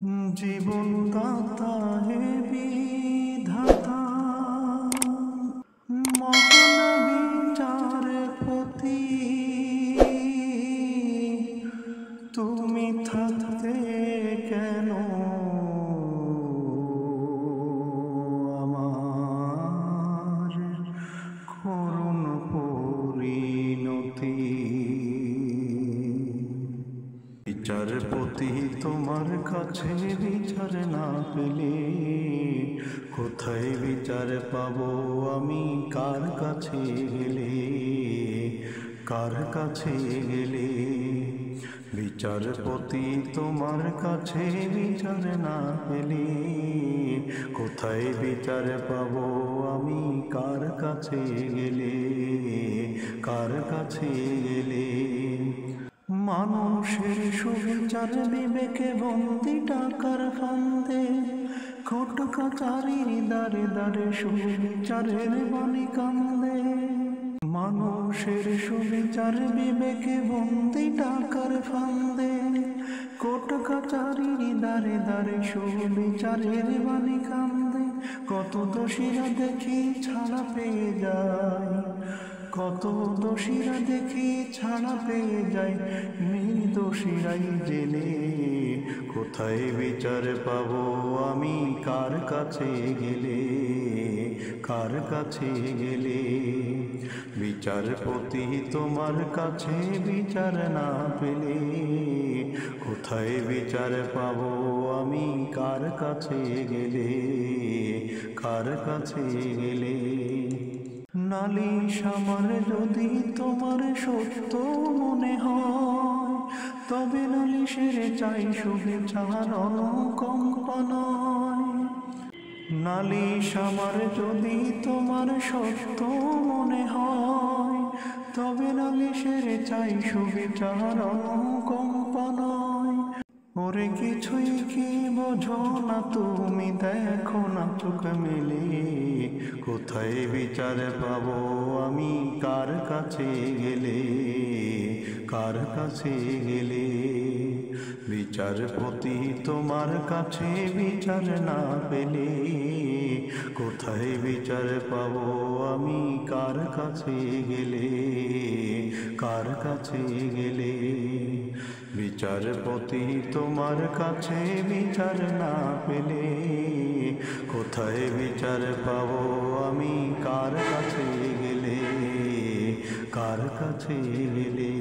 জীবন দাতা হে বিধাতা, মহান বিচারপতি, তুমি থাকতে কেন আমার করুণ পরিণতি। বিচারপতি তোমার কাছে বিচার না পেলে কোথায় বিচার পাবো আমি? কার কাছে গেলে, কার কাছে গেলে? বিচারপতি তোমার কাছে বিচার না পেলে কোথায় বিচার পাবো আমি? কার কাছে গেলে, কার কাছে গেলে? মানুষের সুবিচার বিবেকে বন্দি টাকার ফান্দে, কোর্ট কাচারির দ্বারে দ্বারে সুবিচারের বাণী কান্দে। মানুষের সুবিচার বিবেকে বন্দি টাকার ফান্দে, কোর্ট কাচারির দ্বারে দ্বারে সুবিচারের বাণী কান্দে। কত দোষীরা দেখি ছাড়া পেয়ে যায়, কত দোষীরা দেখি ছাড়া পেয়ে যায়, নির্দোষীরাই জেলে। কোথায় বিচার পাবো আমি? কার কাছে গেলে, কার কাছে গেলে? বিচারপতি তোমার কাছে বিচার না পেলে কোথায় বিচার পাবো আমি? কার কাছে গেলে, কার কাছে গেলে? নালিশ আমার যদি তোমার সত্য মনে হয়, তবে নালিশের চাই শুভেচ্ছার অনুকম্প নয়। নালিশ আমার যদি তোমার সত্য মনে হয়, তবে নালিশের চাই শুভেচ্ছার অনুকম্প নয়। ওরে কিছুই কি বোঝো না তুমি, দেখো না চোখ মেলে কোথায় বিচার পাবো আমি? কার কাছে গেলে, কার কাছে গেলে? বিচারপতি তোমার কাছে বিচার না পেলে কোথায় বিচার পাবো আমি? কার কাছে গেলে, কার কাছে গেলে? বিচারপতি তোমার কাছে বিচার না পেলে কোথায় বিচার পাবো আমি? কার কাছে গেলে, কার কাছে গেলে?